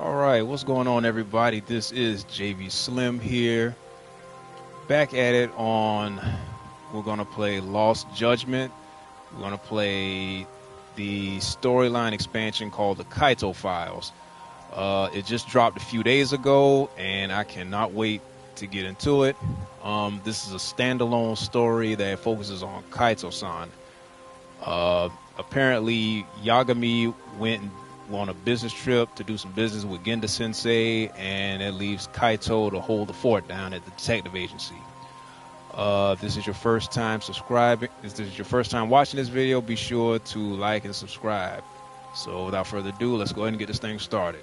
All right, what's going on, everybody? This is JV Slim here, back at it on. We're gonna play Lost Judgment. We're gonna play the storyline expansion called the Kaito Files. It just dropped a few days ago, and I cannot wait to get into it. This is a standalone story that focuses on Kaito-san. Apparently, Yagami went on a business trip to do some business with Genda Sensei, and it leaves Kaito to hold the fort down at the detective agency. This is your first time subscribing. If this is your first time watching this video, be sure to like and subscribe. So without further ado, let's go ahead and get this thing started.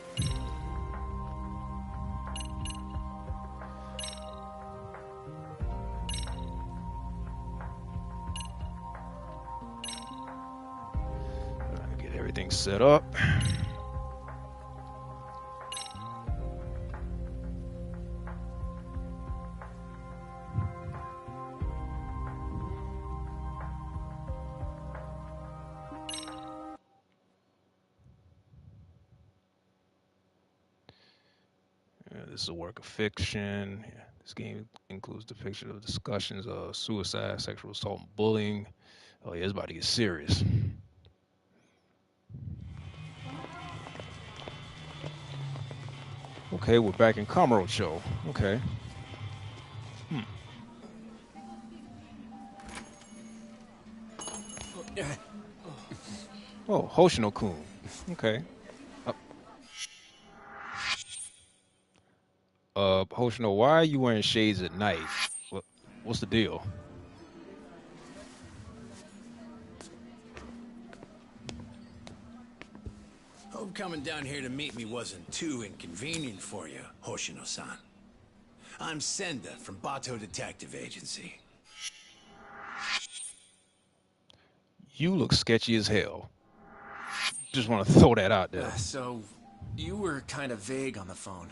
Get everything set up. This is a work of fiction. This game includes depiction of discussions of suicide, sexual assault, and bullying. Oh yeah, it's about to get serious. Okay, we're back in Kamurocho. Okay. Oh, Hoshino-kun. Okay. Hoshino, why are you wearing shades at night? What's the deal? Hope coming down here to meet me wasn't too inconvenient for you, Hoshino-san. I'm Senda from Bato Detective Agency. You look sketchy as hell. Just want to throw that out there. So, you were kind of vague on the phone.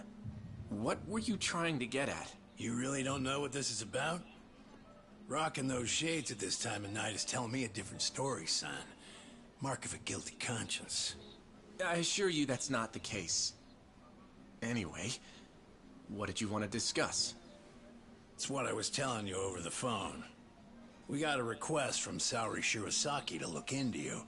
What were you trying to get at? You really don't know what this is about? Rocking those shades at this time of night is telling me a different story, son. Mark of a guilty conscience. I assure you that's not the case. Anyway, what did you want to discuss? It's what I was telling you over the phone. We got a request from Saori Shirosaki to look into you,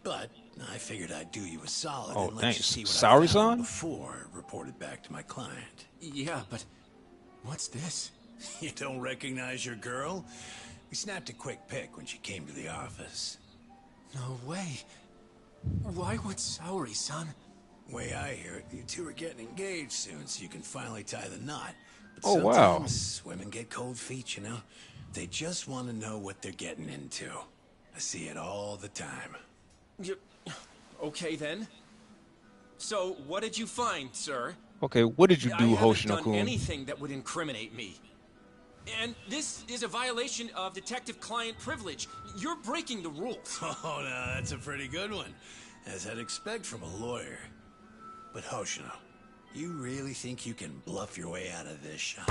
but I figured I'd do you a solid and let you see what I found before I reported back to my client. Yeah, but what's this? You don't recognize your girl? We snapped a quick pic when she came to the office. No way. Why would Saori-san? Way I hear it, you two are getting engaged soon, so you can finally tie the knot. But oh, sometimes women get cold feet, you know? They just want to know what they're getting into. I see it all the time. Okay, then. So, what did you find, sir? Okay, what did you do, Hoshino-kun? I haven't done anything that would incriminate me. And this is a violation of detective-client privilege. You're breaking the rules. Oh, no, that's a pretty good one. As I'd expect from a lawyer. But Hoshino, you really think you can bluff your way out of this shop?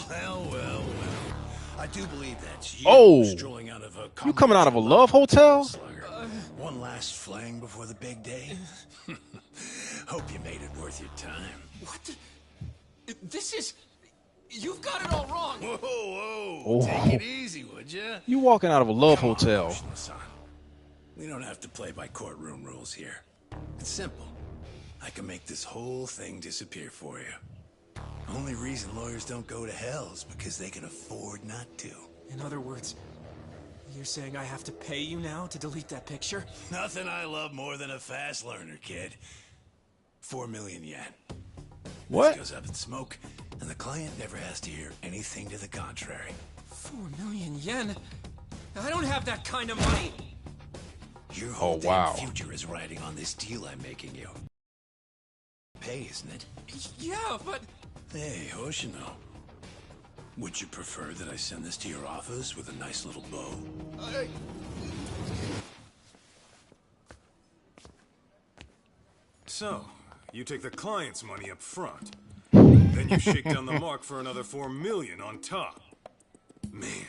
Well. I do believe that's you strolling out of a... You coming out of a love hotel? One last fling before the big day? Hope you made it worth your time. What? This is... You've got it all wrong. Whoa. Take it easy, would you? You walking out of a love hotel. Hoshino-san. We don't have to play by courtroom rules here. It's simple. I can make this whole thing disappear for you. Only reason lawyers don't go to hell is because they can afford not to. In other words, you're saying I have to pay you now to delete that picture? Nothing I love more than a fast learner, kid. 4 million yen. What? This goes up in smoke, and the client never has to hear anything to the contrary. 4 million yen? I don't have that kind of money. Your whole damn future is riding on this deal I'm making you. Pay, isn't it? Yeah, but... Hey, Hoshino. Would you prefer that I send this to your office with a nice little bow? So, you take the client's money up front. Then you shake down the mark for another 4 million on top. Man,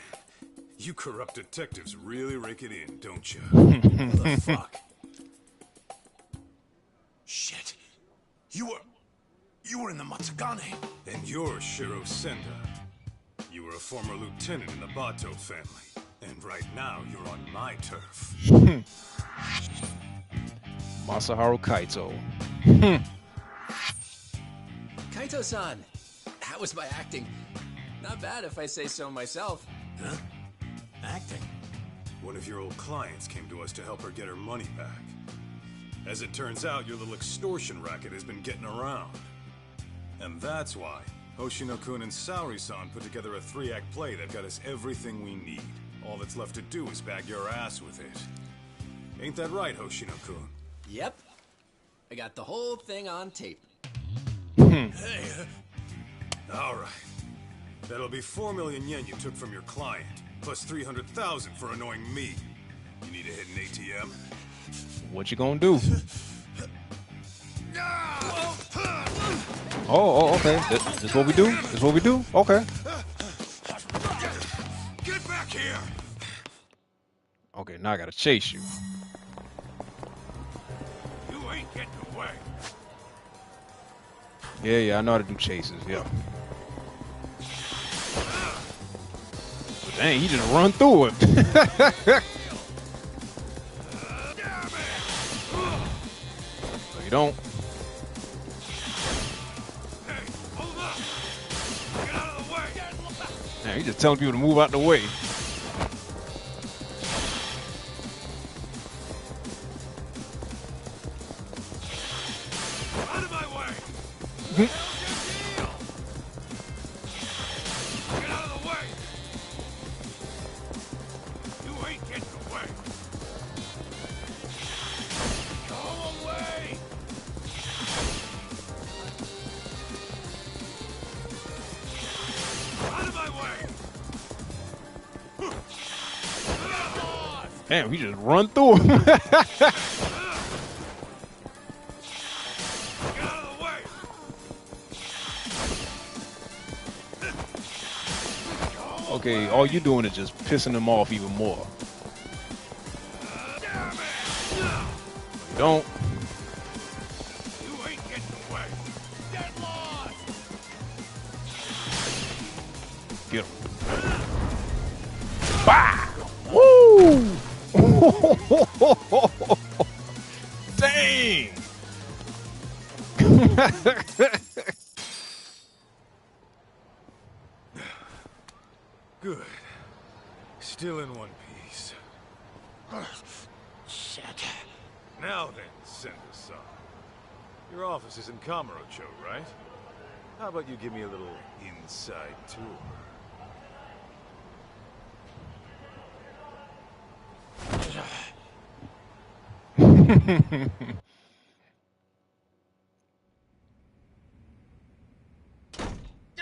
you corrupt detectives really rake it in, don't you? What the fuck? Shit. You were in the Matsugane. And you're Shiro Senda. You were a former lieutenant in the Bato family. And right now, you're on my turf. Masaharu Kaito. Kaito-san, that was my acting. Not bad if I say so myself. Huh? Acting? One of your old clients came to us to help her get her money back. As it turns out, your little extortion racket has been getting around. And that's why Hoshino-kun and Saori-san put together a 3-act play that got us everything we need. All that's left to do is bag your ass with it. Ain't that right, Hoshino-kun? Yep. I got the whole thing on tape. Hey, All right. That'll be 4 million yen you took from your client, plus 300,000 for annoying me. You need to hit an ATM? What you gonna do? Oh, okay. This what we do? This what we do? Okay. get back here! Okay, now I gotta chase you. You ain't getting away. Yeah, I know how to do chases, yeah. But dang, he just run through it. No, you don't. Hey, hold up! Get out of the way! Man, he just telling people to move out the way. Out of my way! Get out of the way! You ain't getting away! Go away! Out of my way! Damn, he just run through him. Get out of the way! Okay, all you doing is just pissing him off even more. Damn it! Don't. You ain't getting away! Get lost! Get him. Bah! Woo! Dang! Good. Still in one piece. Shit. Now then, Senda-san. Your office is in Kamurocho, right? How about you give me a little inside tour?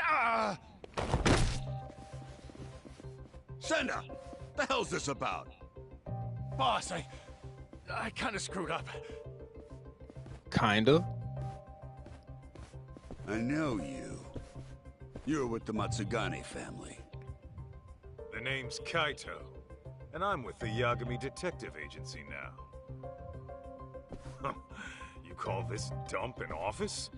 Ah! Senda! The hell's this about? Boss, I kinda screwed up. Kinda. I know you. You're with the Matsugane family. The name's Kaito, and I'm with the Yagami Detective Agency now. You call this dump an office?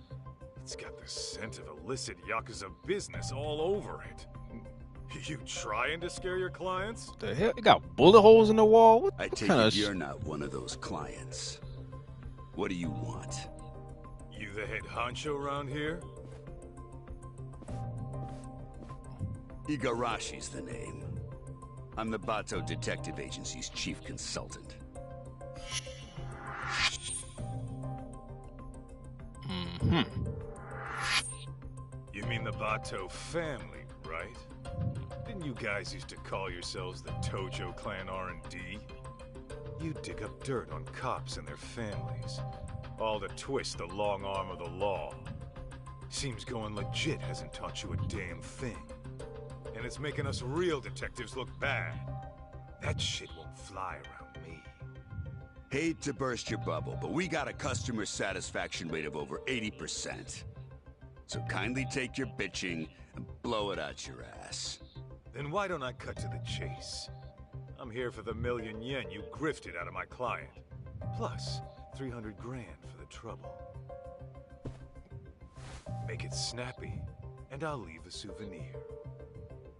It's got the scent of illicit Yakuza business all over it. You trying to scare your clients? The hell? It got bullet holes in the wall? What I take kind it of you're not one of those clients. What do you want? You the head honcho around here? Igarashi's the name. I'm the Bato Detective Agency's chief consultant. You mean the Bato family, right? Didn't you guys used to call yourselves the Tojo Clan R&D? You dig up dirt on cops and their families. All to twist the long arm of the law. Seems going legit hasn't taught you a damn thing. And it's making us real detectives look bad. That shit won't fly around me. Hate to burst your bubble, but we got a customer satisfaction rate of over 80%. So kindly take your bitching and blow it out your ass. Then why don't I cut to the chase? I'm here for the million yen you grifted out of my client. Plus, 300 grand for the trouble. Make it snappy, and I'll leave a souvenir.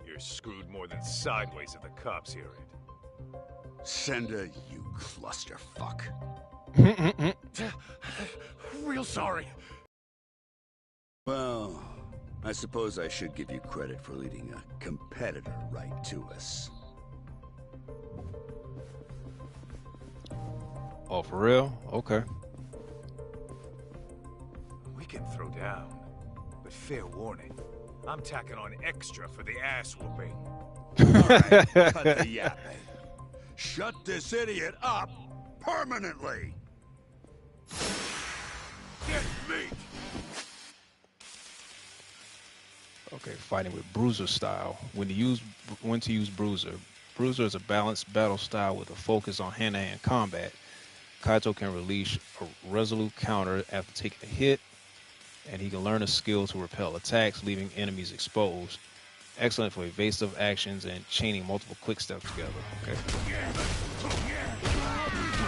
You're screwed more than sideways if the cops hear it. Senda, you clusterfuck. Real sorry. Well, I suppose I should give you credit for leading a competitor right to us. Oh, for real? Okay. We can throw down, but fair warning, I'm tacking on extra for the ass whooping. Alright, cut the yapping. Shut this idiot up permanently! Get meat! Okay, fighting with Bruiser style. When to use Bruiser. Bruiser is a balanced battle style with a focus on hand-to-hand combat. Kaito can release a resolute counter after taking a hit, and he can learn a skill to repel attacks, leaving enemies exposed. Excellent for evasive actions and chaining multiple quick steps together. Okay.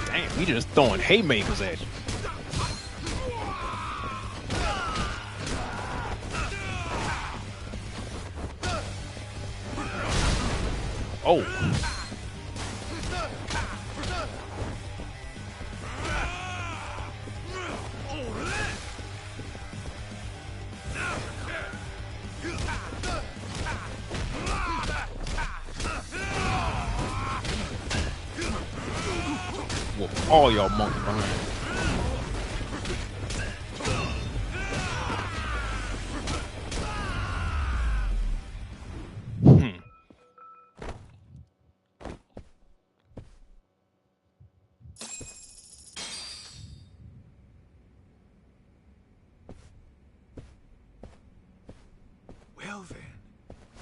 Damn, he just throwing haymakers at you. Oh. Whoop all y'all monkey behind. Well then,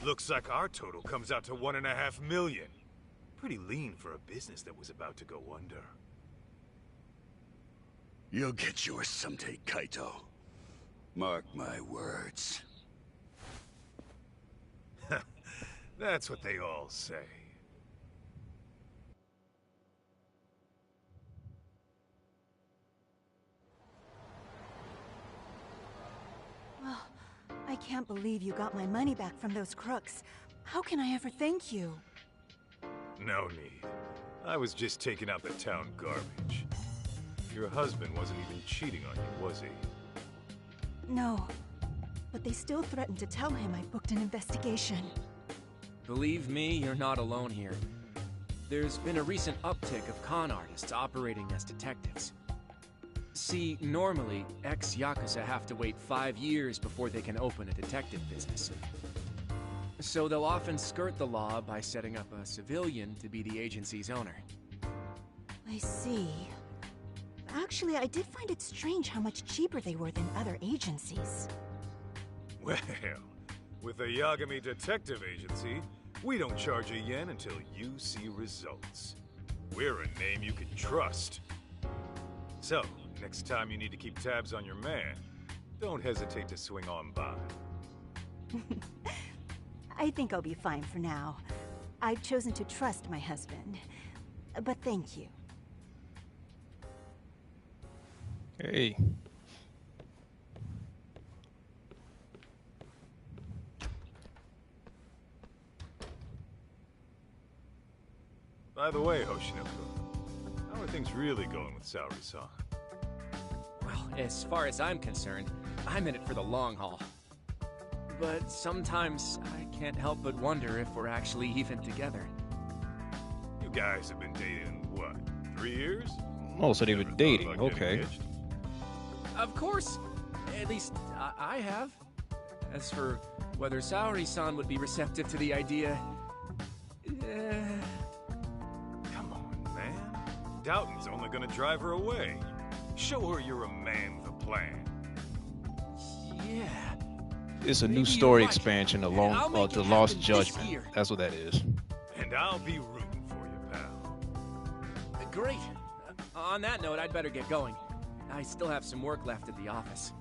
looks like our total comes out to 1.5 million. Pretty lean for a business that was about to go under. You'll get yours someday, Kaito. Mark my words. That's what they all say. Oh, I can't believe you got my money back from those crooks. How can I ever thank you? No need. I was just taking out the town garbage. Your husband wasn't even cheating on you, was he? No. But they still threatened to tell him I booked an investigation. Believe me, you're not alone here. There's been a recent uptick of con artists operating as detectives. See, normally, ex-Yakuza have to wait 5 years before they can open a detective business. So they'll often skirt the law by setting up a civilian to be the agency's owner. I see. Actually, I did find it strange how much cheaper they were than other agencies. Well, with the Yagami Detective Agency, we don't charge a yen until you see results. We're a name you can trust. So, next time you need to keep tabs on your man, don't hesitate to swing on by. I think I'll be fine for now. I've chosen to trust my husband. But thank you. Hey. By the way, Hoshinoku, how are things really going with Saori-san? Well, as far as I'm concerned, I'm in it for the long haul. But sometimes I can't help but wonder if we're actually even together. You guys have been dating, what, 3 years? Oh, so they were Never thought dating, about getting okay. hitched? Of course! At least, I have. As for whether Saori-san would be receptive to the idea... Come on, man. Doubting's only gonna drive her away. Show her you're a man with a plan. Yeah. It's a Maybe new you're story right. expansion I'll along make The it Lost happen this Judgment. year. That's what that is. And I'll be rooting for you, pal. Great. On that note, I'd better get going. I still have some work left at the office.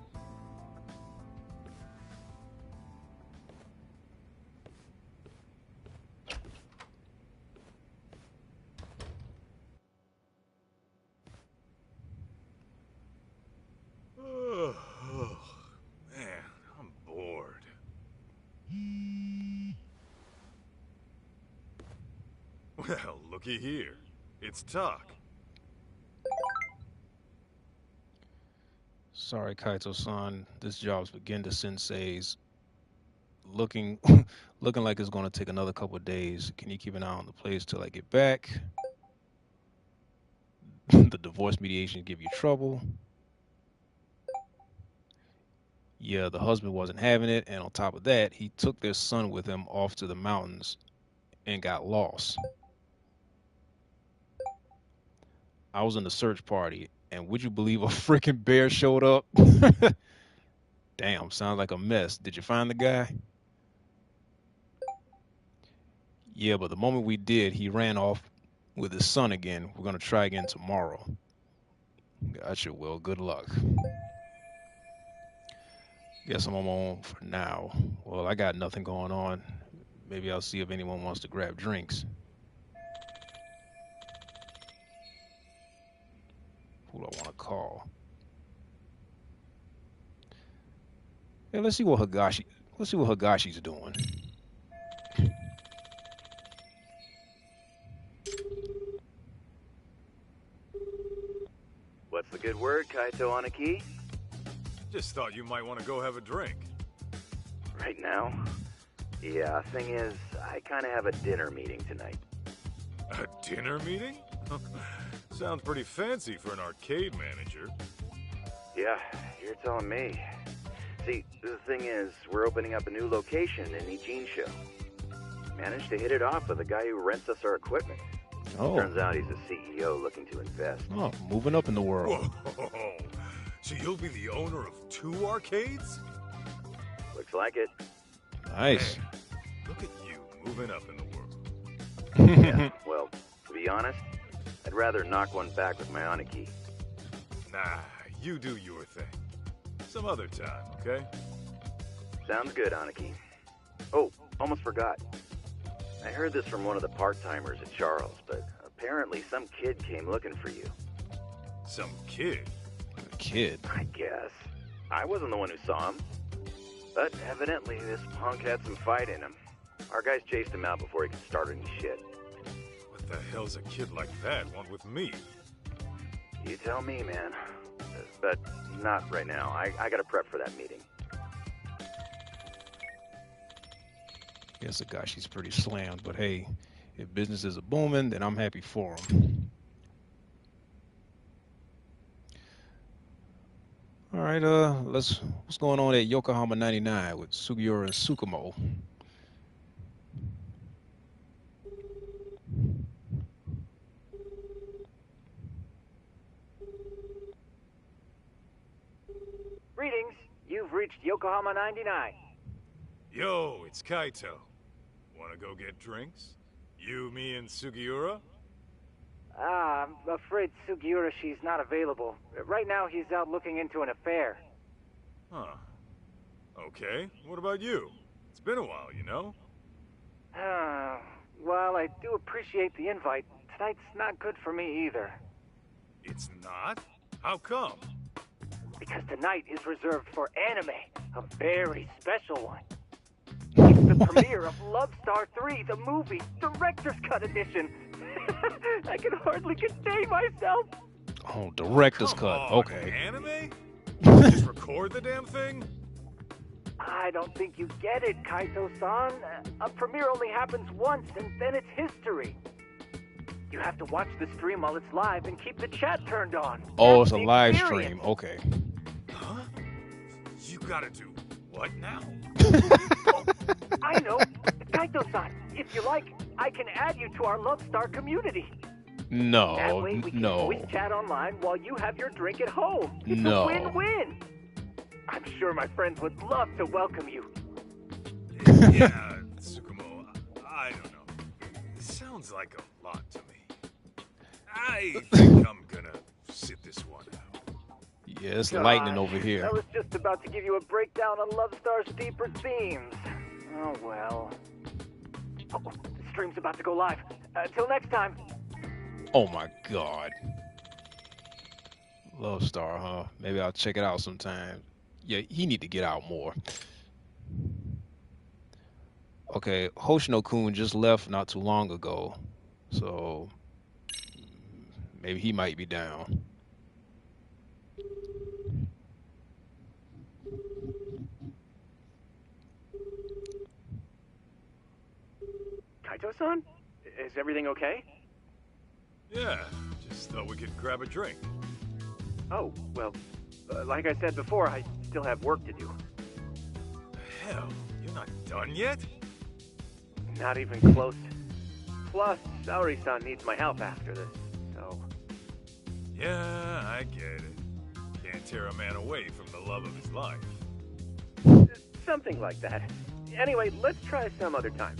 Man, Well, looky here. It's talk. Sorry, Kaito-san. This job's begin to sensei's looking looking like it's going to take another couple of days. Can you keep an eye on the place till I get back? The divorce mediation give you trouble. Yeah, the husband wasn't having it, and on top of that, he took their son with him off to the mountains and got lost. I was in the search party, and would you believe a freaking bear showed up? Damn, sounds like a mess. Did you find the guy? Yeah, but the moment we did, he ran off with his son again. We're going to try again tomorrow. Gotcha. Well, good luck. Guess I'm on my own for now. Well, I got nothing going on. Maybe I'll see if anyone wants to grab drinks. Who do I want to call? Yeah, let's see what Higashi's doing. What's the good word, Kaito Aniki? Just thought you might want to go have a drink. Right now? Yeah, thing is, I kind of have a dinner meeting tonight. A dinner meeting? Sounds pretty fancy for an arcade manager. Yeah, you're telling me. See, the thing is, we're opening up a new location in Ijincho. Managed to hit it off with a guy who rents us our equipment. Oh. Turns out he's a CEO looking to invest. Oh, moving up in the world. Whoa! So you'll be the owner of 2 arcades? Looks like it. Nice. Man, look at you moving up in the world. Yeah, well, to be honest, I'd rather knock one back with my Aniki. Nah, you do your thing. Some other time, okay? Sounds good, Aniki. Oh, almost forgot. I heard this from one of the part-timers at Charles, but apparently some kid came looking for you. Some kid? A kid? I guess. I wasn't the one who saw him. But evidently this punk had some fight in him. Our guys chased him out before he could start any shit. What the hell's a kid like that want with me? You tell me, man. But not right now. I gotta prep for that meeting. Guess Higashi's pretty slammed, but hey, if business is a booming, then I'm happy for him. All right, what's going on at Yokohama 99 with Sugiura and Tsukumo? Greetings. You've reached Yokohama 99. Yo, it's Kaito. Wanna go get drinks? You, me, and Sugiura? I'm afraid Sugiura, she's not available. Right now, he's out looking into an affair. Huh. Okay, what about you? It's been a while, you know? Well, I do appreciate the invite. Tonight's not good for me either. It's not? How come? Because tonight is reserved for anime, a very special one. It's the premiere of Love Star 3, the movie, Director's Cut Edition. I can hardly contain myself. Oh, Director's Come Cut. on, Okay. Anime? Just record the damn thing? I don't think you get it, Kaito-san. A premiere only happens once, and then it's history. You have to watch the stream while it's live and keep the chat turned on. Oh, That's it's a the live experience. stream. Okay. Huh? You gotta do what now? I know. Kaito-san, if you like, I can add you to our Love Star community. No, That way we can no. always chat online while you have your drink at home. It's No. a win-win. I'm sure my friends would love to welcome you. Yeah, Tsukumo, I don't know. It sounds like a lot to me. I think I'm gonna sit this one out. Yeah, it's lightning over here. I was just about to give you a breakdown on Love Star's deeper themes. Oh, well. Oh, the stream's about to go live. Till next time. Oh my God. Love Star, huh? Maybe I'll check it out sometime. Yeah, he need to get out more. Okay, Hoshino-kun just left not too long ago. So maybe he might be down. Kaito-san? Is everything okay? Yeah, just thought we could grab a drink. Oh, well, like I said before, I still have work to do. Hell, you're not done yet? Not even close. Plus, Saori-san needs my help after this, so... Yeah, I get it. Can't tear a man away from the love of his life. Something like that. Anyway, let's try some other time.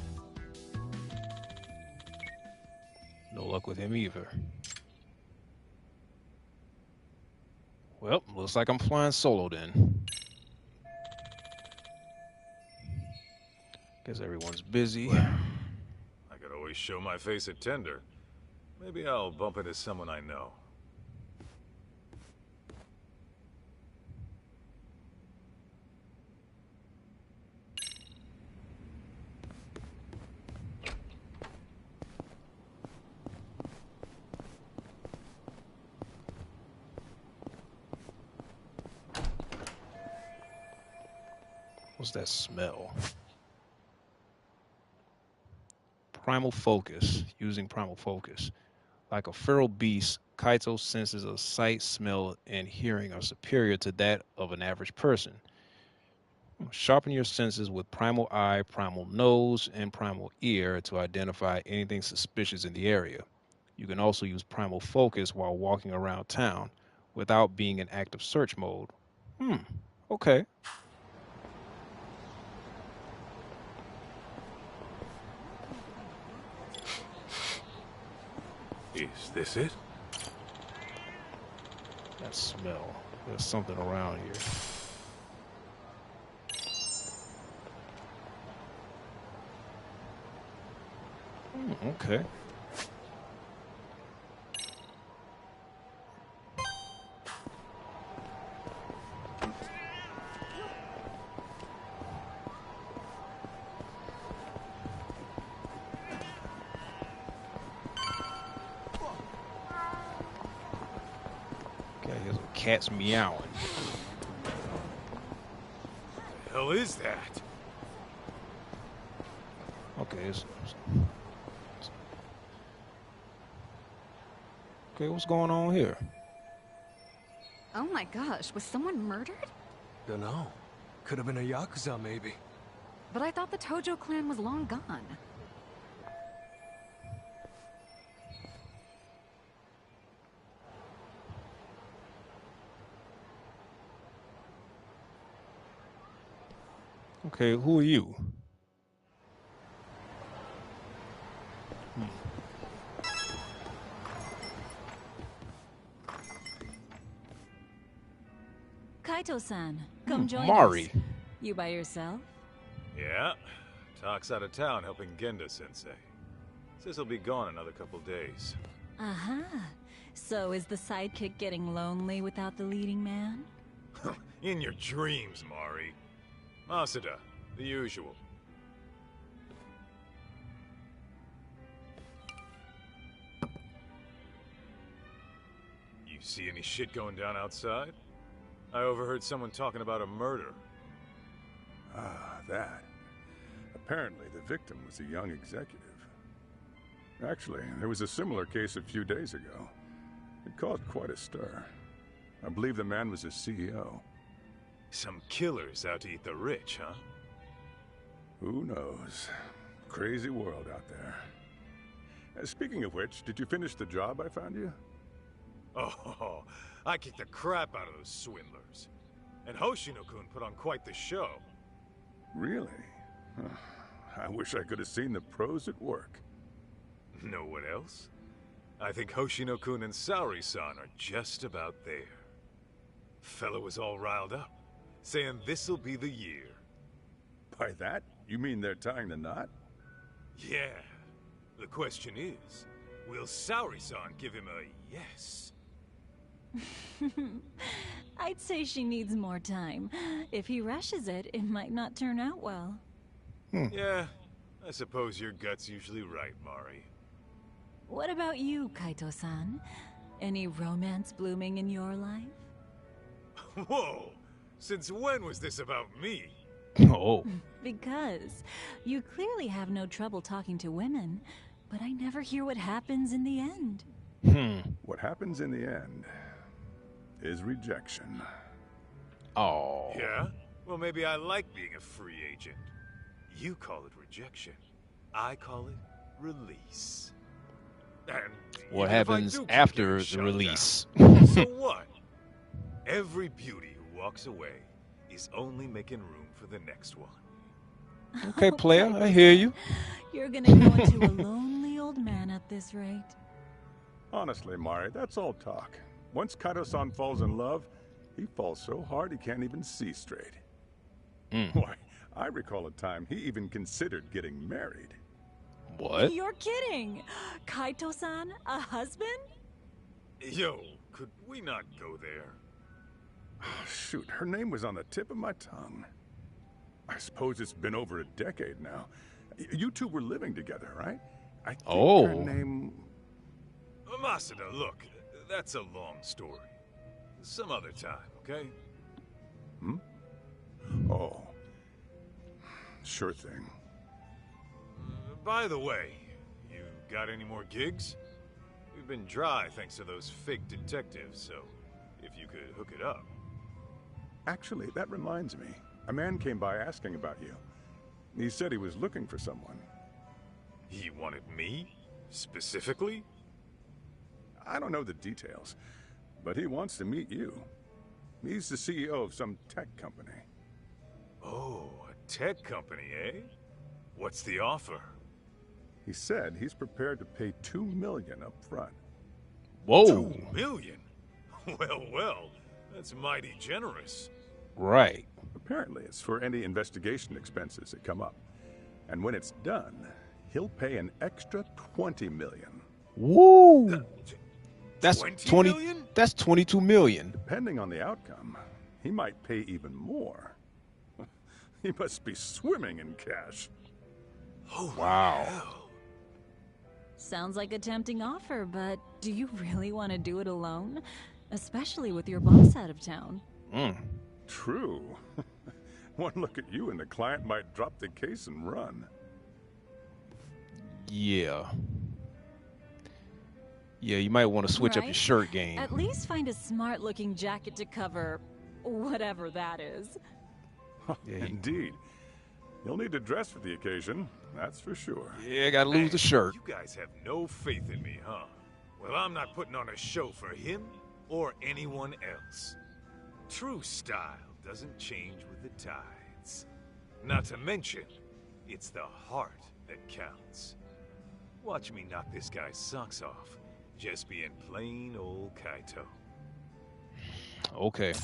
No luck with him either. Well, looks like I'm flying solo then. Guess everyone's busy. Well, I could always show my face at Tender. Maybe I'll bump into someone I know. What's that smell? Primal focus. Using primal focus. Like a feral beast, Kaito's senses of sight, smell, and hearing are superior to that of an average person. Sharpen your senses with primal eye, primal nose, and primal ear to identify anything suspicious in the area. You can also use primal focus while walking around town without being in active search mode. Okay. Is this it? That smell. There's something around here. Okay. Here's some cats meowing. The hell is that? Okay, okay, what's going on here? Oh my gosh, was someone murdered? Dunno. Could have been a Yakuza, maybe. But I thought the Tojo clan was long gone. Okay, who are you? Kaito-san, come join Mari. us. You by yourself? Yeah. Talk's out of town helping Genda-sensei. Says he'll be gone another couple days. Uh-huh. So is the sidekick getting lonely without the leading man? In your dreams, Mari. Masuda, the usual. You see any shit going down outside? I overheard someone talking about a murder. Ah, that. Apparently, the victim was a young executive. Actually, there was a similar case a few days ago. It caused quite a stir. I believe the man was a CEO. Some killers out to eat the rich, huh? Who knows? Crazy world out there. Speaking of which, did you finish the job I found you? Oh, I kicked the crap out of those swindlers. And Hoshino-kun put on quite the show. Really? I wish I could have seen the pros at work. Know what else? I think Hoshino-kun and Saori-san are just about there. Fella was all riled up, saying this'll be the year. By that, you mean they're tying the knot? Yeah. The question is, will Saori-san give him a yes? I'd say she needs more time. If he rushes it, it might not turn out well. Yeah, I suppose your gut's usually right, Mari. What about you, Kaito-san? Any romance blooming in your life? Whoa! Since when was this about me? Oh. Because you clearly have no trouble talking to women, but I never hear what happens in the end. What happens in the end is rejection. Oh. Yeah? Well, maybe I like being a free agent. You call it rejection. I call it release. And what happens after the release? So what? Every beauty who walks away is only making room for the next one. Okay, player, I hear you. You're gonna go into a lonely old man at this rate. Honestly, Mari, that's all talk. Once Kaito-san falls in love, he falls so hard he can't even see straight. Why, I recall a time he even considered getting married. What? You're kidding! Kaito-san, a husband? Yo, could we not go there? Shoot, her name was on the tip of my tongue. I suppose it's been over a decade now. You two were living together, right? I think her name... Masada, look, that's a long story. Some other time, okay? Oh. Sure thing. By the way, you got any more gigs? We've been dry thanks to those fake detectives, so if you could hook it up. Actually, that reminds me. A man came by asking about you. He said he was looking for someone. He wanted me? Specifically? I don't know the details, but he wants to meet you. He's the CEO of some tech company. Oh, a tech company, eh? What's the offer? He said he's prepared to pay $2 million up front. Whoa. $2 million? Well, that's mighty generous. Right. Apparently, it's for any investigation expenses that come up. And when it's done, he'll pay an extra $20 million. Woo! That's 20 million? That's 22 million. Depending on the outcome, he might pay even more. He must be swimming in cash. Oh, wow. Hell. Sounds like a tempting offer, but do you really want to do it alone? Especially with your boss out of town. True. One look at you and the client might drop the case and run. Yeah. Yeah, you might want to switch up your shirt game. At least find a smart-looking jacket to cover whatever that is. Yeah, indeed. You'll need to dress for the occasion, that's for sure. Yeah, gotta lose the shirt. You guys have no faith in me, huh? Well, I'm not putting on a show for him or anyone else. True style doesn't change with the tides. Not to mention, it's the heart that counts. Watch me knock this guy's socks off, just being plain old Kaito. Okay.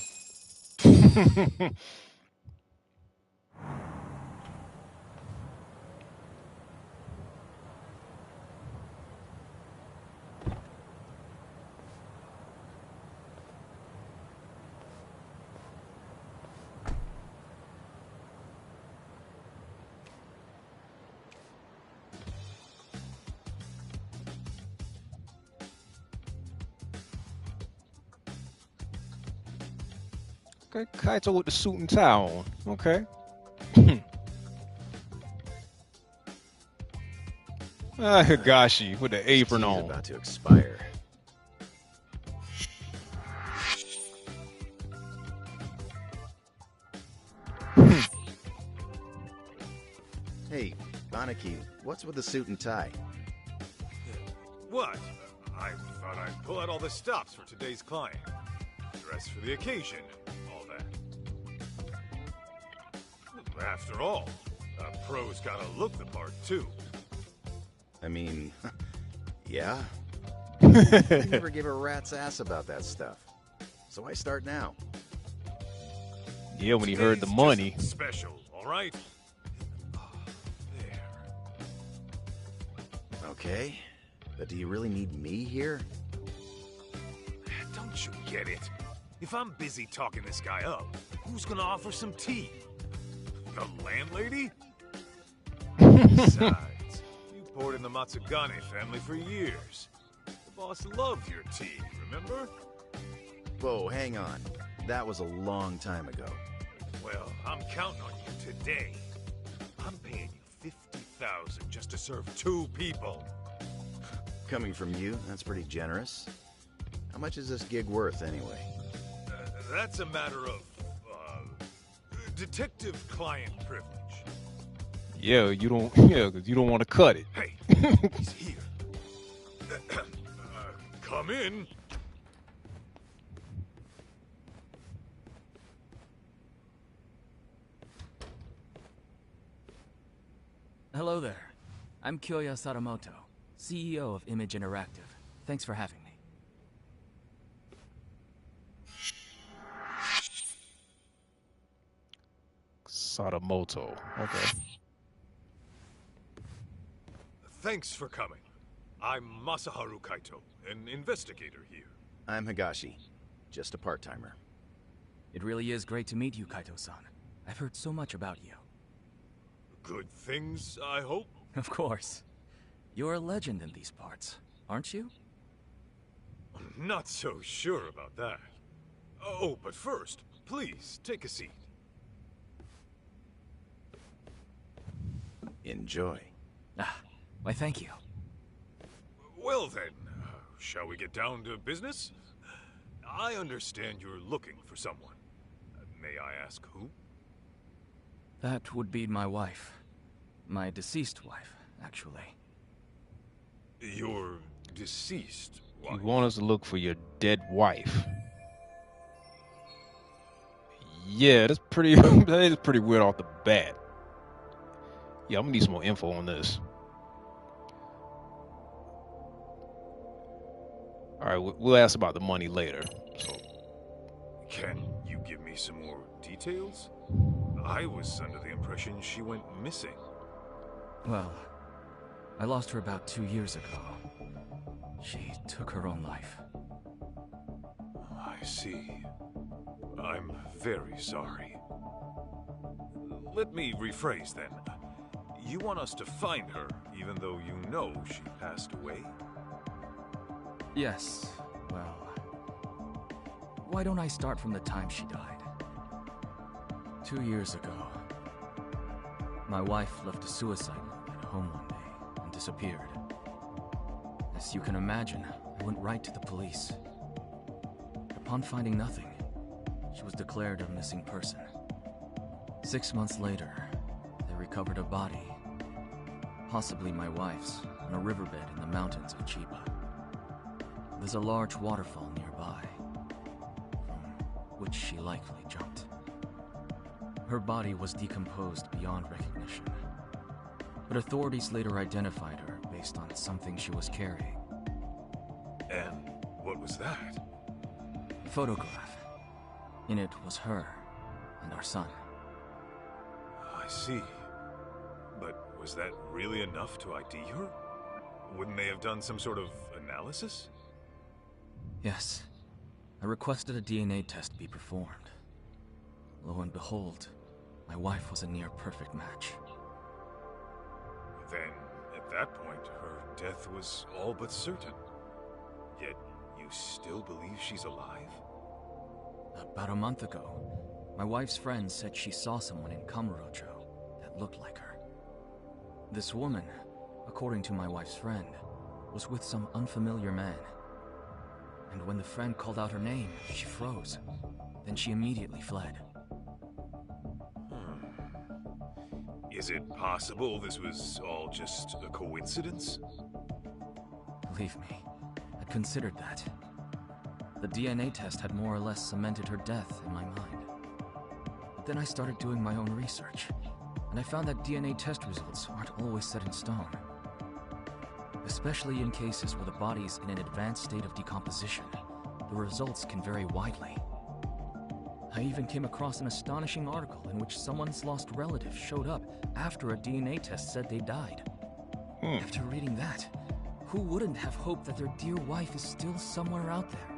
Okay, Kaito with the suit and tie on. Okay. Higashi with the apron on. About to expire. Hey, Banaki, what's with the suit and tie? What? I thought I'd pull out all the stops for today's client. Dress for the occasion and all that. After all, a pro's gotta look the part, too. I mean, yeah. I never give a rat's ass about that stuff. So I start now. Yeah, when he heard the money. Special, all right? There. Okay, but do you really need me here? Don't you get it? If I'm busy talking this guy up, who's gonna offer some tea? The landlady? Besides, you supporting the Matsugane family for years. The boss loved your team, remember? Whoa, hang on. That was a long time ago. Well, I'm counting on you today. I'm paying you $50,000 just to serve 2 people. Coming from you, that's pretty generous. How much is this gig worth, anyway? That's a matter of, detective-client privilege. Yeah, you don't. Yeah, because you don't want to cut it. Hey, he's here. Come in. Hello there. I'm Kyoya Sadamoto, CEO of Image Interactive. Thanks for having me. Sadamoto. Okay. Thanks for coming. I'm Masaharu Kaito, an investigator here. I'm Higashi, just a part-timer. It really is great to meet you, Kaito-san. I've heard so much about you. Good things, I hope? Of course. You're a legend in these parts, aren't you? I'm not so sure about that. Oh, but first, please, take a seat. Enjoy. Ah, why thank you. Well then, shall we get down to business? I understand you're looking for someone. May I ask who? That would be my wife. My deceased wife, actually. Your deceased wife? You want us to look for your dead wife? Yeah, that's pretty. That is pretty weird off the bat. Yeah, I'm gonna need some more info on this. All right, we'll ask about the money later. So, can you give me some more details? I was under the impression she went missing. Well, I lost her about 2 years ago. She took her own life. I see. I'm very sorry. Let me rephrase then. You want us to find her, even though you know she passed away? Yes, well... Why don't I start from the time she died? 2 years ago, my wife left a suicide note at home one day and disappeared. As you can imagine, I went right to the police. Upon finding nothing, she was declared a missing person. 6 months later, they recovered a body, possibly my wife's, on a riverbed in the mountains of Chiba. There's a large waterfall nearby, from which she likely jumped. Her body was decomposed beyond recognition, but authorities later identified her based on something she was carrying. And what was that? A photograph. In it was her and our son. I see. But was that really enough to ID her? Wouldn't they have done some sort of analysis? Yes. I requested a DNA test be performed. Lo and behold, my wife was a near-perfect match. Then, at that point, her death was all but certain. Yet, you still believe she's alive? About a month ago, my wife's friend said she saw someone in Kamurocho that looked like her. This woman, according to my wife's friend, was with some unfamiliar man. And when the friend called out her name, she froze. Then she immediately fled. Is it possible this was all just a coincidence? Believe me, I considered that. The DNA test had more or less cemented her death in my mind. But then I started doing my own research, and I found that DNA test results aren't always set in stone. Especially in cases where the body is in an advanced state of decomposition, the results can vary widely. I even came across an astonishing article in which someone's lost relative showed up after a DNA test said they died. After reading that, who wouldn't have hoped that their dear wife is still somewhere out there?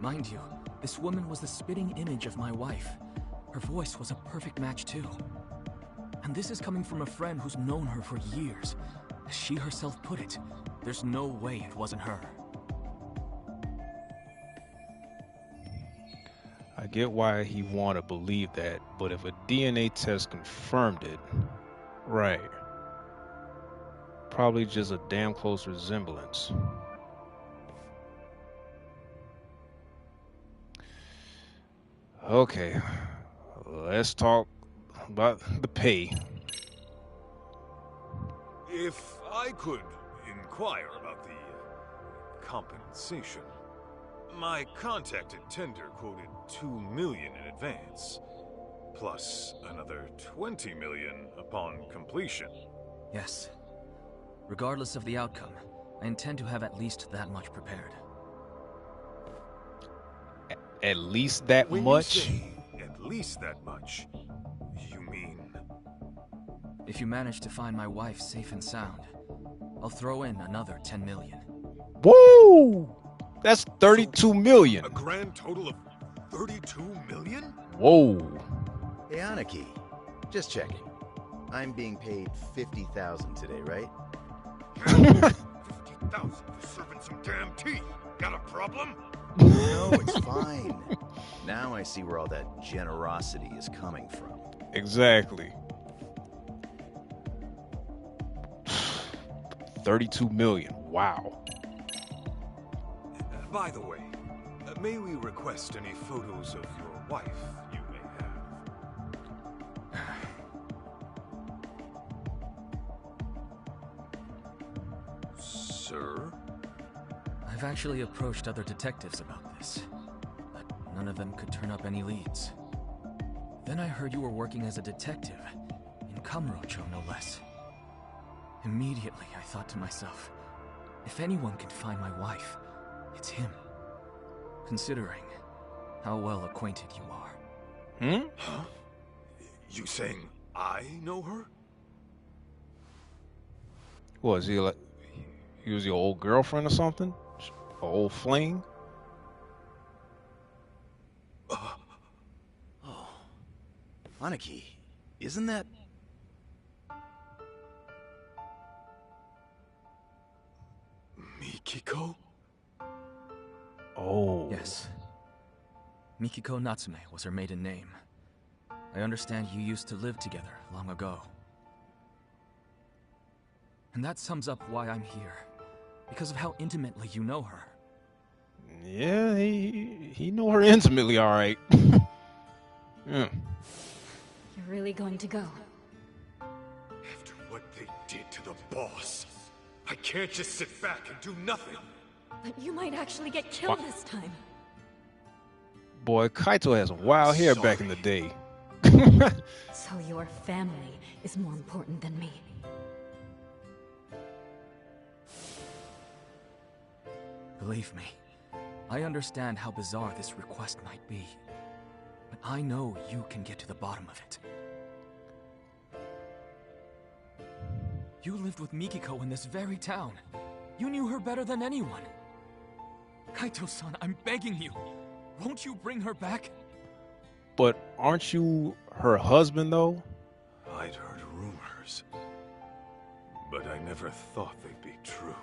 Mind you, this woman was the spitting image of my wife. Her voice was a perfect match too. And this is coming from a friend who's known her for years. As she herself put it, there's no way it wasn't her. I get why he want to believe that, but if a DNA test confirmed it, right. Probably just a damn close resemblance. Okay, let's talk about the pay. If I could inquire about the compensation, my contacted tender quoted $2 million in advance, plus another $20 million upon completion. Yes. Regardless of the outcome, I intend to have at least that much prepared. At least that when much? You say at least that much, you mean... If you manage to find my wife safe and sound, I'll throw in another 10 million. Woo! That's 32 million. A grand total of 32 million? Whoa. Hey, Aniki, just checking. I'm being paid 50,000 today, right? 50,000 for serving some damn tea. Got a problem? No, it's fine. Now I see where all that generosity is coming from. Exactly. 32 million. Wow. By the way, may we request any photos of your wife you may have? Sir? I've actually approached other detectives about this, but none of them could turn up any leads. Then I heard you were working as a detective, in Kamurocho no less. Immediately I thought to myself, if anyone can find my wife, it's him. Considering how well acquainted you are. Huh? You saying I know her? What, is he like, he was your old girlfriend or something? An old fling? Oh. Aniki, isn't that... Mikiko? Oh. Yes. Mikiko Natsume was her maiden name. I understand you used to live together long ago. And that sums up why I'm here. Because of how intimately you know her. Yeah, he know her intimately, all right. Yeah. You're really going to go? After what they did to the boss, I can't just sit back and do nothing. But you might actually get killed this time. Boy, Kaito has wild hair back in the day. So your family is more important than me. Believe me, I understand how bizarre this request might be. But I know you can get to the bottom of it. You lived with Mikiko in this very town. You knew her better than anyone. Kaito-san, I'm begging you. Won't you bring her back? But aren't you her husband, though? I'd heard rumors, but I never thought they'd be true.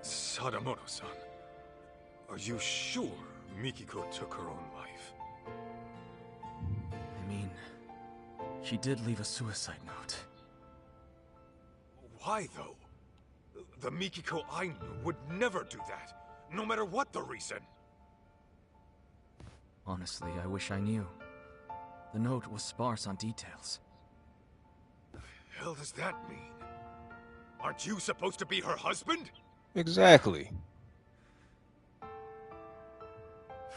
Sadamoto-san, are you sure Mikiko took her own life? I mean, she did leave a suicide note. Why, though? The Mikiko I knew would never do that, no matter what the reason. Honestly, I wish I knew. The note was sparse on details. The hell does that mean? Aren't you supposed to be her husband? Exactly.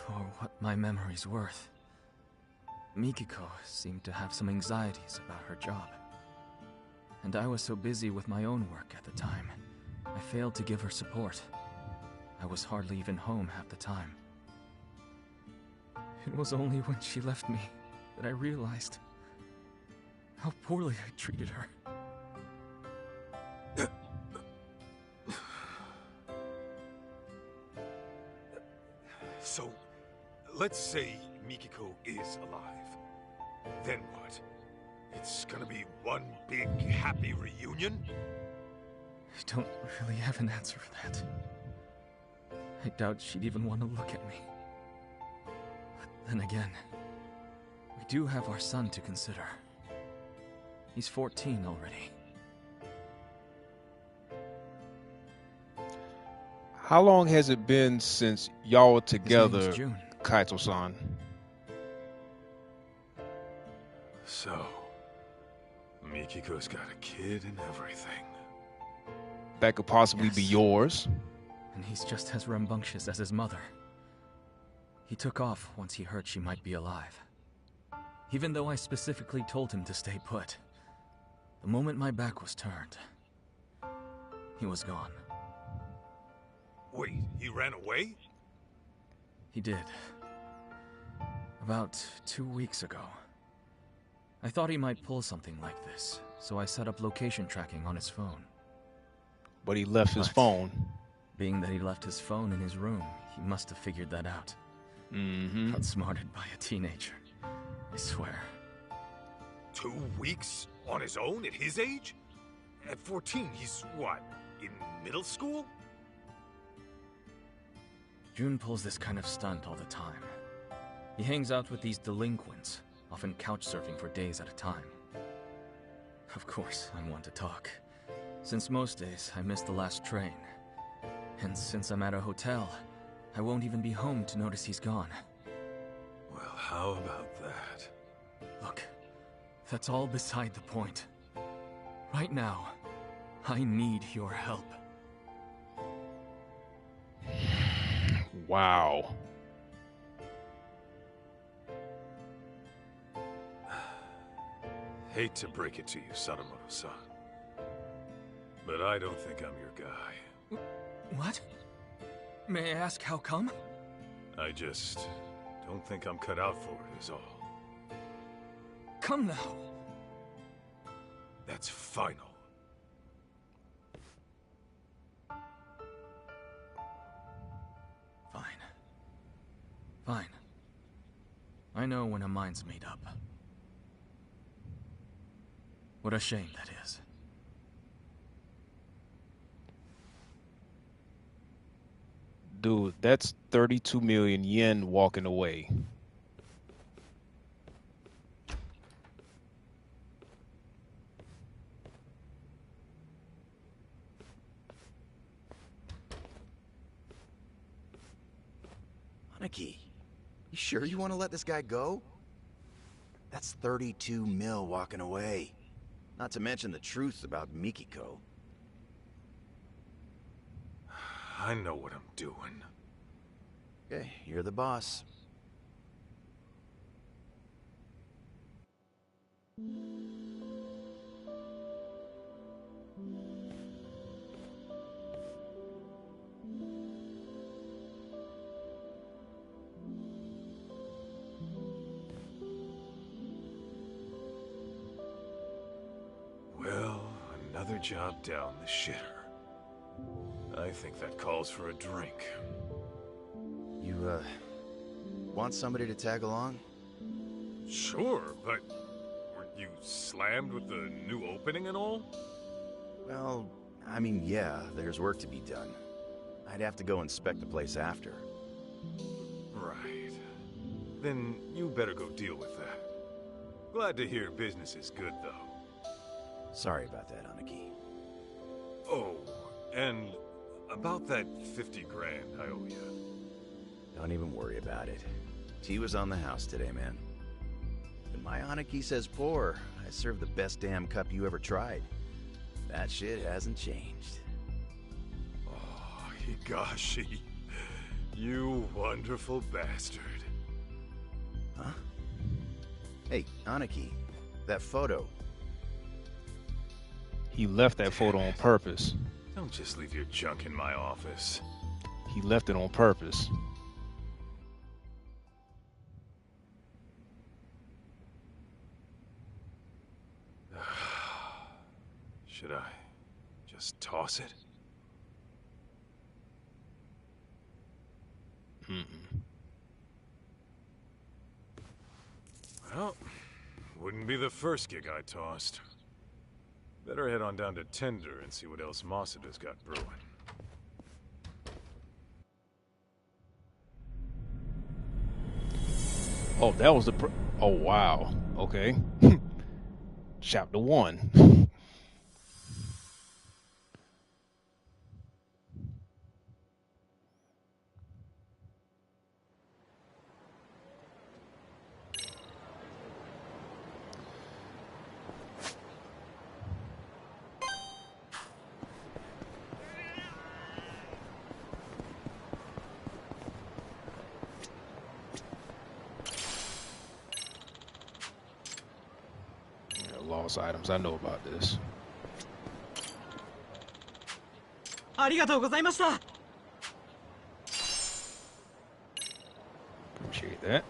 For what my memory's worth, Mikiko seemed to have some anxieties about her job. And I was so busy with my own work at the time, I failed to give her support. I was hardly even home half the time. It was only when she left me that I realized how poorly I treated her. So, let's say Mikiko is alive. Then what? It's gonna be one big happy reunion? I don't really have an answer for that. I doubt she'd even want to look at me. But then again, we do have our son to consider. He's 14 already. How long has it been since y'all were together, June. Kaito-san? So, Mikiko's got a kid and everything. That could possibly Yes. be yours. And he's just as rambunctious as his mother. He took off once he heard she might be alive. Even though I specifically told him to stay put. The moment my back was turned, he was gone. Wait, he ran away? He did. About 2 weeks ago. I thought he might pull something like this, so I set up location tracking on his phone. But he left his phone. Being that he left his phone in his room, he must have figured that out. Mm-hmm. Outsmarted by a teenager, I swear. 2 weeks on his own at his age? At 14, he's what, in middle school? June pulls this kind of stunt all the time. He hangs out with these delinquents, often couch surfing for days at a time. Of course, I'm one to talk. Since most days, I miss the last train. And since I'm at a hotel, I won't even be home to notice he's gone. Well, how about that? Look, that's all beside the point. Right now, I need your help. Wow. Hate to break it to you, Sadamoto-san. But I don't think I'm your guy. What? May I ask how come? I just don't think I'm cut out for it, is all. Come now. That's final. Fine. Fine. I know when a mind's made up. What a shame that is. Dude, that's 32 million yen walking away. Aniki, you sure you want to let this guy go? That's 32 mil walking away. Not to mention the truth about Mikiko. I know what I'm doing. Okay, you're the boss. Well, another job down the shitter. I think that calls for a drink. You, want somebody to tag along? Sure, but weren't you slammed with the new opening and all? Well, I mean, yeah, there's work to be done. I'd have to go inspect the place after. Right. Then you better go deal with that. Glad to hear business is good, though. Sorry about that, Aniki. Oh, and about that 50 grand I owe you. Don't even worry about it. Tea was on the house today, man. When my Aniki says pour, I serve the best damn cup you ever tried. That shit hasn't changed. Oh, Higashi. You wonderful bastard. Huh? Hey, Aniki, that photo. He left that photo on purpose. Don't just leave your junk in my office. He left it on purpose. Should I just toss it? Mm-mm. Well, wouldn't be the first gig I tossed. Better head on down to Tender and see what else Masuda's got brewing. Oh, that was the... Oh, wow. Okay. Chapter 1. Lost items. I know about this. Appreciate that.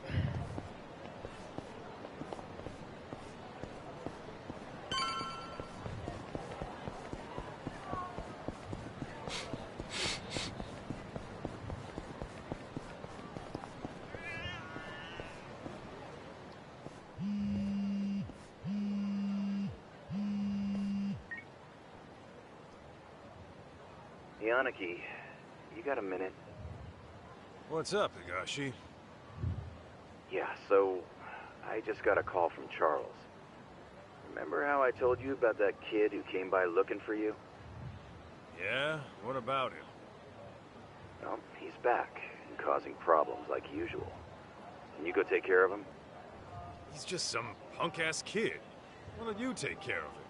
Yanaki, you got a minute? What's up, Higashi? Yeah, so I just got a call from Charles. Remember how I told you about that kid who came by looking for you? Yeah? What about him? Well, he's back and causing problems like usual. Can you go take care of him? He's just some punk-ass kid. Why don't you take care of him?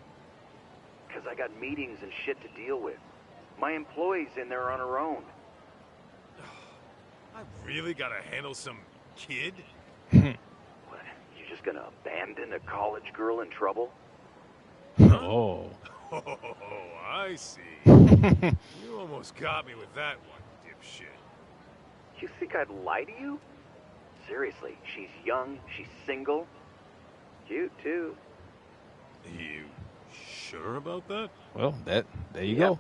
Because I got meetings and shit to deal with. My employee's in there on her own. I really gotta handle some kid? What, you just gonna abandon a college girl in trouble? Oh. Oh, I see. You almost got me with that one, dipshit. You think I'd lie to you? Seriously, she's young, she's single. Cute, too. You sure about that? Well, there you go.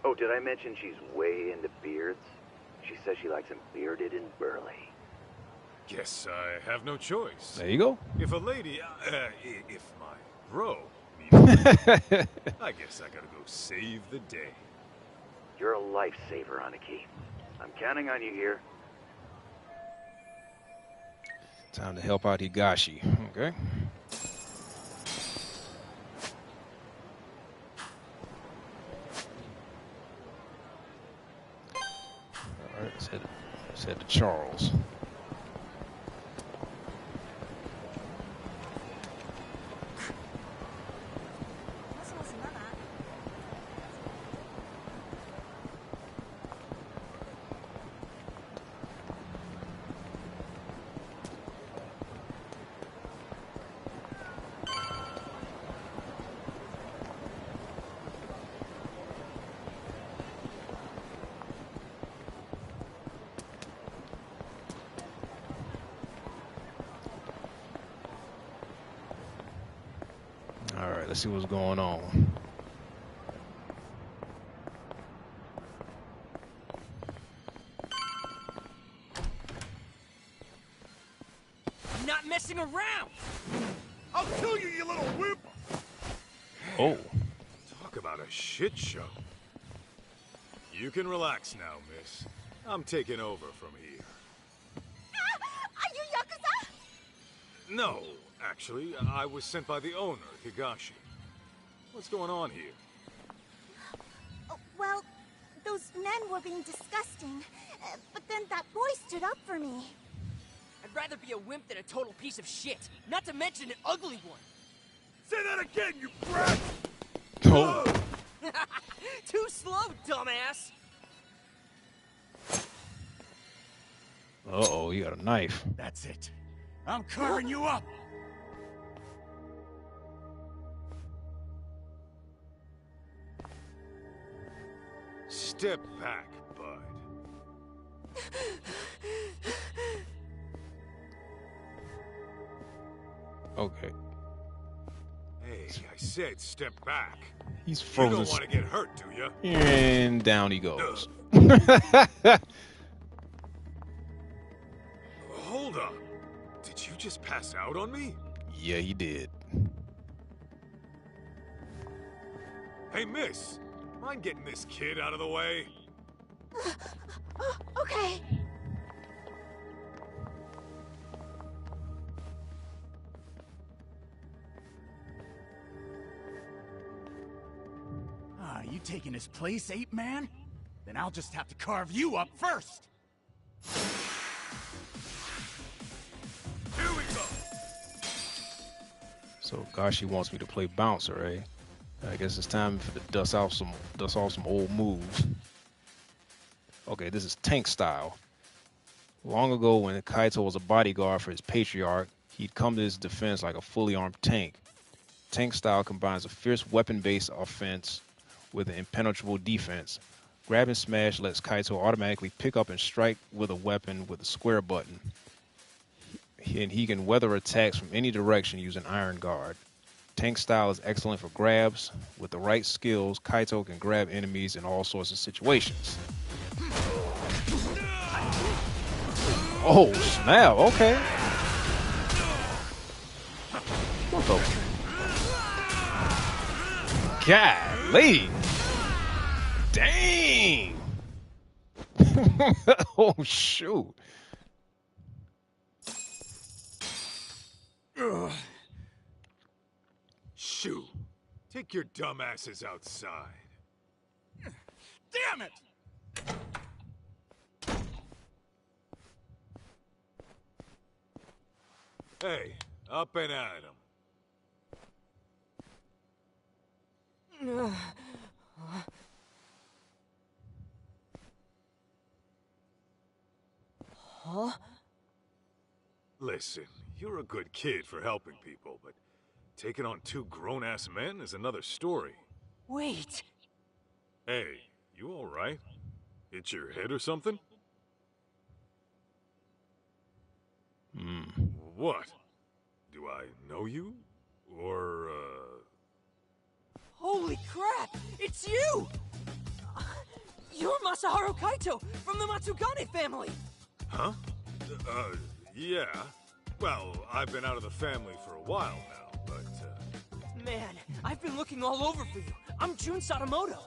Oh, did I mention she's way into beards? She says she likes them bearded and burly. Guess I have no choice. There you go. If a lady, if my bro needs I guess I gotta go save the day. You're a lifesaver, Aniki. I'm counting on you here. Time to help out Higashi. Okay. All right, let's head to Charles. All right, let's see what's going on. I'm not messing around! I'll kill you, you little wimp! Oh. Talk about a shit show. You can relax now, miss. I'm taking over from here. Are you Yakuza? No, actually, I was sent by the owner, Higashi. What's going on here? Oh, well, those men were being disgusting, but then that boy stood up for me. I'd rather be a wimp than a total piece of shit, not to mention an ugly one. Say that again, you brat! Oh. Too slow, dumbass! Uh-oh, you got a knife. That's it. I'm carving you up! Step back, bud. Okay. Hey, I said step back. He's frozen. You don't want to get hurt, do you? And down he goes. Hold up. Did you just pass out on me? Yeah, he did. Hey, miss. Mind getting this kid out of the way? Okay. You taking his place, Ape Man? Then I'll just have to carve you up first! Here we go! So Gashi wants me to play bouncer, eh? I guess it's time for to dust off some old moves. Okay, this is tank style. Long ago, when Kaito was a bodyguard for his patriarch, he'd come to his defense like a fully armed tank. Tank style combines a fierce weapon-based offense with an impenetrable defense. Grab and smash lets Kaito automatically pick up and strike with a weapon with a square button. And he can weather attacks from any direction using Iron Guard. Tank style is excellent for grabs. With the right skills, Kaito can grab enemies in all sorts of situations. Oh, snap, okay. What the? Golly. Dang. Oh, shoot. Ugh. Shoo. Take your dumb asses outside. Damn it! Hey, up and at 'em. Huh? Listen, you're a good kid for helping people, but taking on two grown-ass men is another story. Wait. Hey, you all right? Hit your head or something? What? Do I know you? Or, Holy crap! It's you! You're Masaharu Kaito from the Matsugane family! Huh? Yeah. Well, I've been out of the family for a while now, but, Man, I've been looking all over for you. I'm Jun Sadamoto.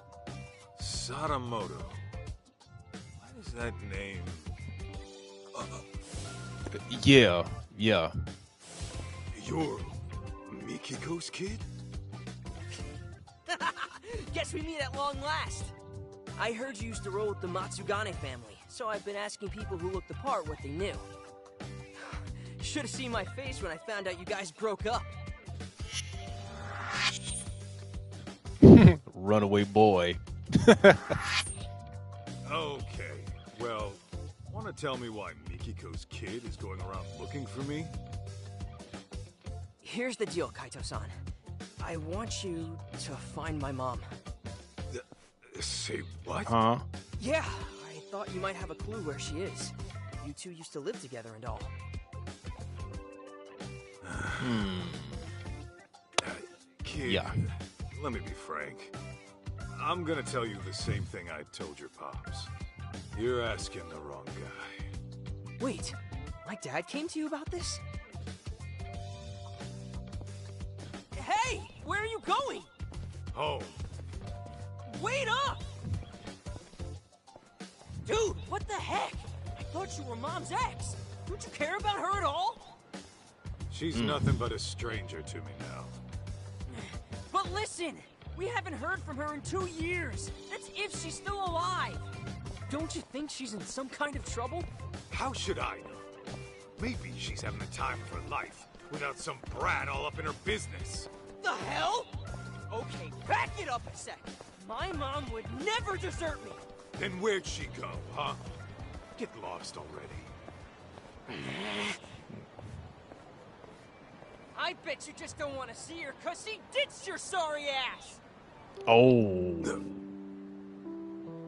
Sadamoto. Why does that name... Yeah. You're Mikiko's kid? Guess we meet at long last. I heard you used to roll with the Matsugane family, so I've been asking people who looked the part what they knew. Should have seen my face when I found out you guys broke up. Runaway boy. Okay, well, want to tell me why Mikiko's kid is going around looking for me? Here's the deal, Kaito-san. I want you to find my mom. Say what? Huh? Yeah, I thought you might have a clue where she is. You two used to live together and all. Kid, Yeah. Let me be frank. I'm gonna tell you the same thing I told your pops. You're asking the wrong guy. Wait, my dad came to you about this? Hey, where are you going? Home. Wait up! Dude, what the heck? I thought you were Mom's ex. Don't you care about her at all? She's nothing but a stranger to me now. But listen, we haven't heard from her in 2 years. That's if she's still alive. Don't you think she's in some kind of trouble? How should I know? Maybe she's having the time of her life without some brat all up in her business. The hell? Okay, back it up a sec. My mom would never desert me. Then where'd she go, huh? Get lost already. I bet you just don't want to see her because she ditched your sorry ass. Oh.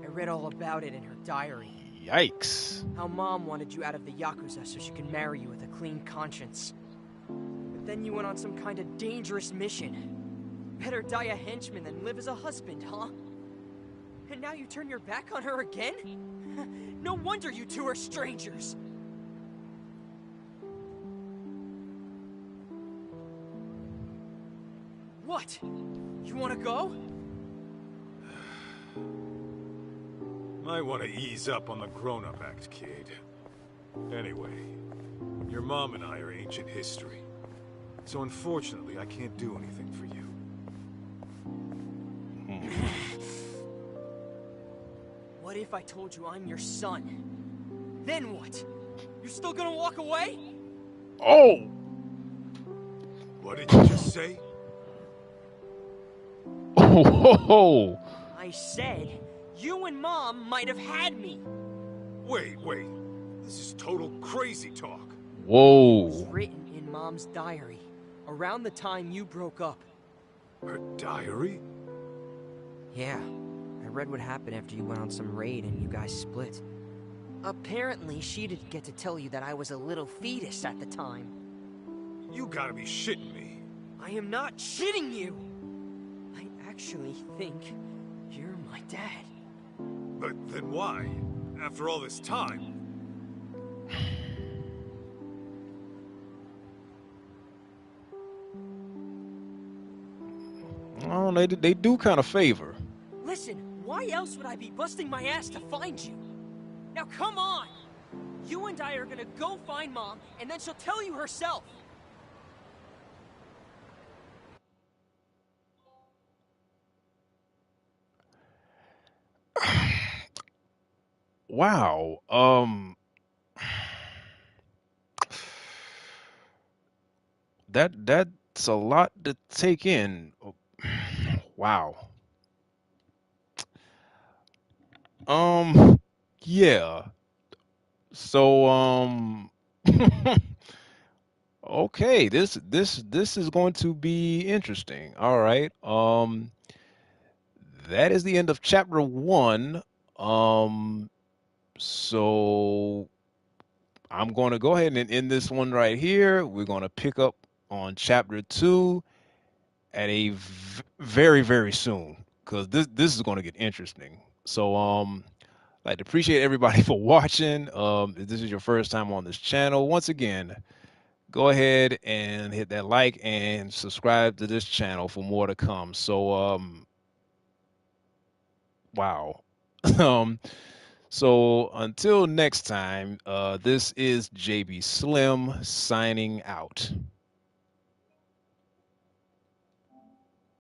I read all about it in her diary. Yikes. How Mom wanted you out of the Yakuza so she could marry you with a clean conscience. But then you went on some kind of dangerous mission. Better die a henchman than live as a husband, huh? And now you turn your back on her again? No wonder you two are strangers. What? You want to go? Might want to ease up on the grown-up act, kid. Anyway, your mom and I are ancient history. So unfortunately, I can't do anything for you. What if I told you I'm your son? Then what? You're still gonna walk away? Oh! What did you just say? Oh! I said, you and Mom might have had me. Wait. This is total crazy talk. Whoa. It was written in Mom's diary, around the time you broke up. Her diary? Yeah. I read what happened after you went on some raid and you guys split. Apparently, she didn't get to tell you that I was a little fetus at the time. You gotta be shitting me. I am not shitting you! I actually think you're my dad. But then why? After all this time? Oh, they do kind of favor. Listen, why else would I be busting my ass to find you? Now come on! You and I are gonna go find Mom, and then she'll tell you herself. Wow. That's a lot to take in. Wow. Yeah. So, okay, this is going to be interesting. All right. That is the end of chapter 1. So I'm going to go ahead and end this one right here. We're going to pick up on chapter 2 at a very, very soon, because this is going to get interesting. So I'd like to appreciate everybody for watching. If this is your first time on this channel, once again, go ahead and hit that like and subscribe to this channel for more to come. So wow. um so until next time, this is JB Slim signing out.